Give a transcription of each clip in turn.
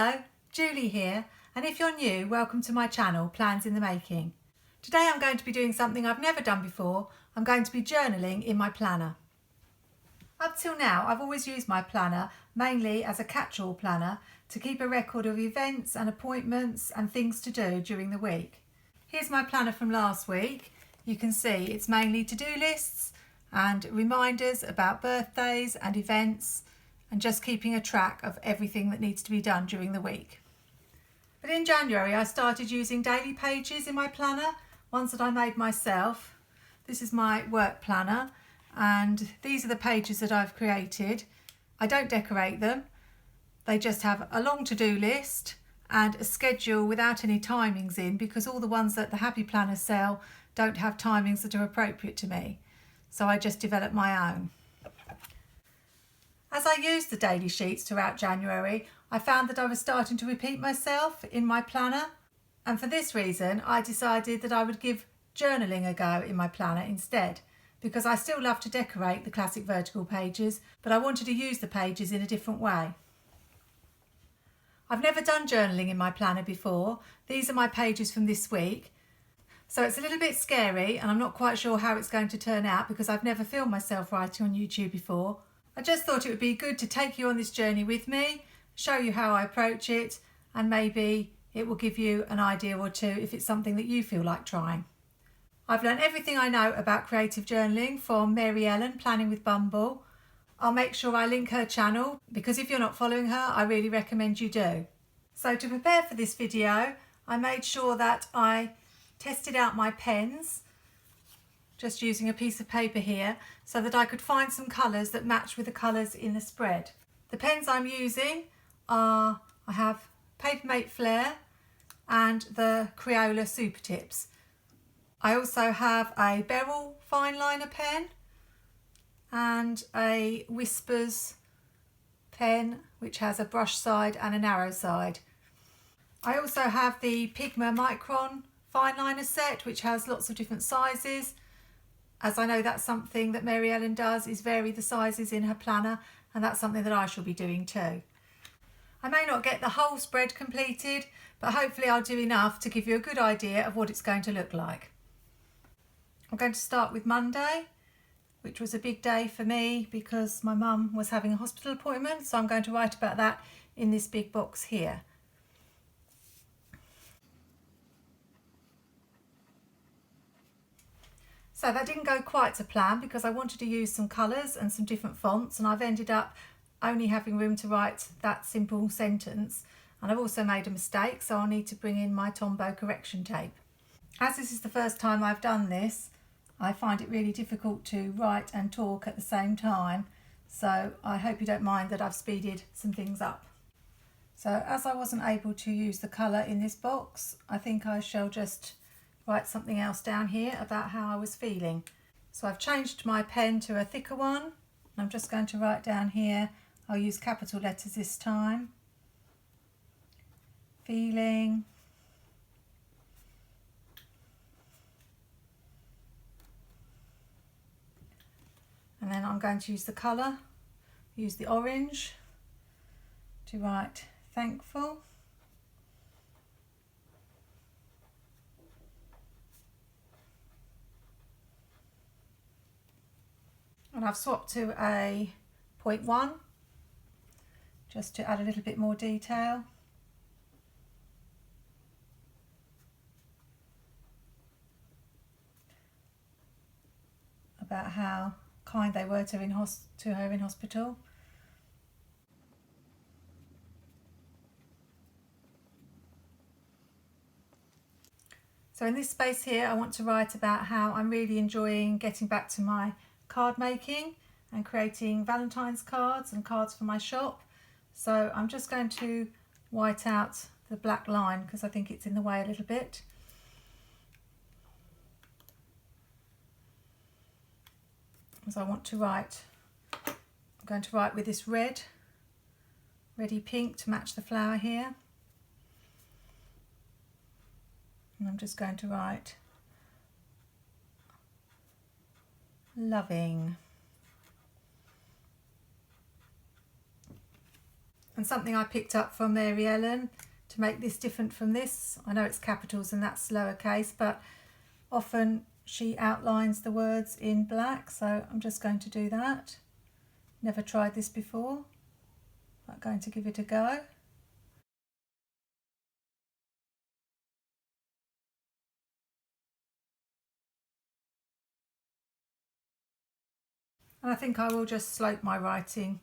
Hello, Julie here, and if you're new, welcome to my channel, Plans in the Making. Today I'm going to be doing something I've never done before. I'm going to be journaling in my planner. Up till now, I've always used my planner mainly as a catch-all planner to keep a record of events and appointments and things to do during the week. Here's my planner from last week. You can see it's mainly to-do lists and reminders about birthdays and events, and just keeping a track of everything that needs to be done during the week. But in January I started using daily pages in my planner, ones that I made myself. This is my work planner and these are the pages that I've created. I don't decorate them, they just have a long to-do list and a schedule without any timings in, because all the ones that the Happy Planners sell don't have timings that are appropriate to me. So I just developed my own. As I used the daily sheets throughout January, I found that I was starting to repeat myself in my planner, and for this reason I decided that I would give journaling a go in my planner instead, because I still love to decorate the classic vertical pages, but I wanted to use the pages in a different way. I've never done journaling in my planner before. These are my pages from this week, so it's a little bit scary and I'm not quite sure how it's going to turn out because I've never filmed myself writing on YouTube before. I just thought it would be good to take you on this journey with me, show you how I approach it, and maybe it will give you an idea or two if it's something that you feel like trying. I've learned everything I know about creative journaling from Mary Ellen, Planning with Bumble. I'll make sure I link her channel because if you're not following her, I really recommend you do. So to prepare for this video, I made sure that I tested out my pens, just using a piece of paper here, so that I could find some colours that match with the colours in the spread. The pens I'm using are, I have Papermate Flair and the Crayola Super Tips. I also have a Beryl fine liner pen and a Whispers pen which has a brush side and a narrow side. I also have the Pigma Micron fine liner set which has lots of different sizes, as I know that's something that Mary Ellen does, is vary the sizes in her planner, and that's something that I shall be doing too. I may not get the whole spread completed, but hopefully I'll do enough to give you a good idea of what it's going to look like. I'm going to start with Monday, which was a big day for me because my mum was having a hospital appointment, so I'm going to write about that in this big box here. So that didn't go quite to plan because I wanted to use some colours and some different fonts, and I've ended up only having room to write that simple sentence, and I've also made a mistake, so I'll need to bring in my Tombow correction tape. As this is the first time I've done this, I find it really difficult to write and talk at the same time, so I hope you don't mind that I've speeded some things up. So as I wasn't able to use the colour in this box, I think I shall just write something else down here about how I was feeling. So I've changed my pen to a thicker one, and I'm just going to write down here, I'll use capital letters this time, feeling, and then I'm going to use the colour, use the orange to write thankful. And I've swapped to a 0.1 just to add a little bit more detail. About how kind they were to her in hospital. So in this space here I want to write about how I'm really enjoying getting back to my card making and creating Valentine's cards and cards for my shop. So I'm just going to white out the black line because I think it's in the way a little bit. So I want to write, I'm going to write with this reddy pink to match the flower here. And I'm just going to write loving. and something I picked up from Mary Ellen to make this different from this. I know it's capitals and that's lowercase, but often she outlines the words in black, so I'm just going to do that. Never tried this before, but going to give it a go. And I think I will just slope my writing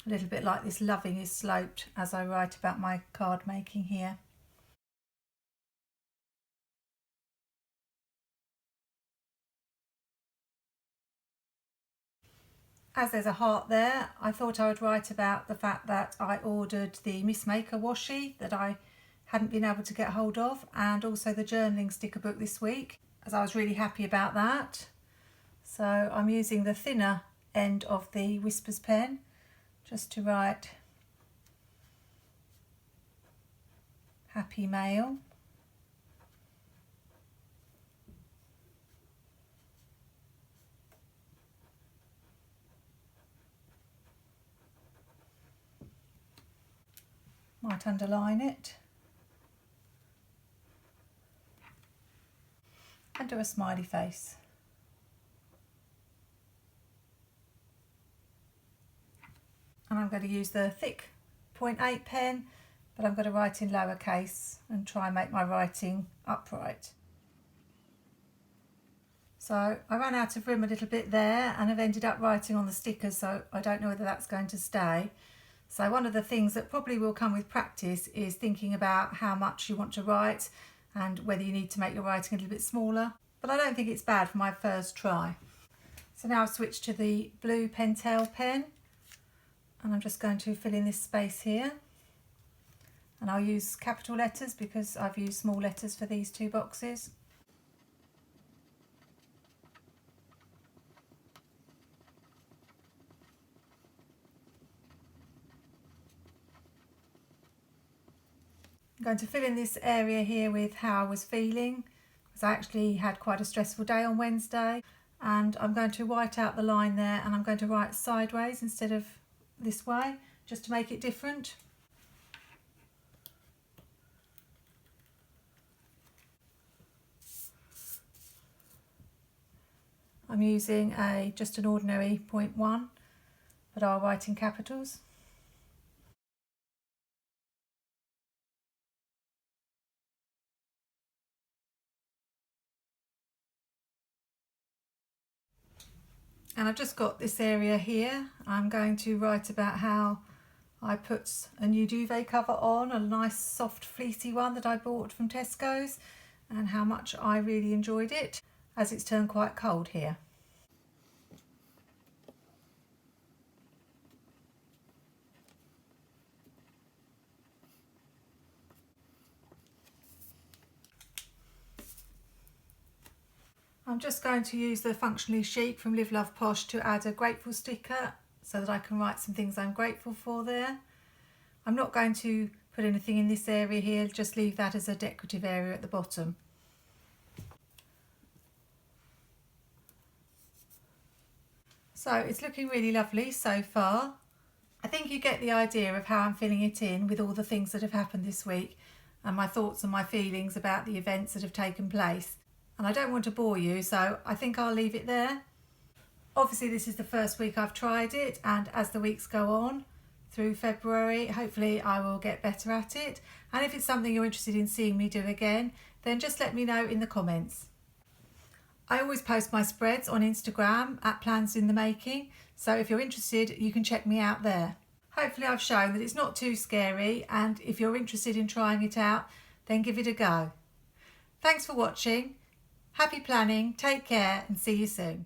a little bit like this loving is sloped as I write about my card making here. As there's a heart there, I thought I would write about the fact that I ordered the Miss Maker washi that I hadn't been able to get hold of, and also the journaling sticker book this week, as I was really happy about that. So I'm using the thinner end of the Whispers pen just to write Happy Mail. Might underline it and do a smiley face. And I'm going to use the thick 0.8 pen, but I'm going to write in lowercase and try and make my writing upright. So I ran out of room a little bit there and I've ended up writing on the stickers, so I don't know whether that's going to stay. So one of the things that probably will come with practice is thinking about how much you want to write and whether you need to make your writing a little bit smaller. But I don't think it's bad for my first try. So now I've switched to the blue Pentel pen and I'm just going to fill in this space here. And I'll use capital letters because I've used small letters for these two boxes. I'm going to fill in this area here with how I was feeling, because I actually had quite a stressful day on Wednesday, and I'm going to white out the line there and I'm going to write sideways instead of this way just to make it different. I'm using just an ordinary 0.1, but I'll write in capitals. And I've just got this area here. I'm going to write about how I put a new duvet cover on, a nice soft fleecy one that I bought from Tesco's, and how much I really enjoyed it as it's turned quite cold here. I'm just going to use the Functionally Chic from Live Love Posh to add a grateful sticker so that I can write some things I'm grateful for there. I'm not going to put anything in this area here, just leave that as a decorative area at the bottom. So it's looking really lovely so far. I think you get the idea of how I'm filling it in with all the things that have happened this week and my thoughts and my feelings about the events that have taken place. And I don't want to bore you, so I think I'll leave it there. Obviously this is the first week I've tried it, and as the weeks go on through February, hopefully I will get better at it. And if it's something you're interested in seeing me do again, then just let me know in the comments. I always post my spreads on Instagram at Plans in the Making, so if you're interested you can check me out there. Hopefully I've shown that it's not too scary, and if you're interested in trying it out, then give it a go. Thanks for watching. Happy planning, take care and see you soon.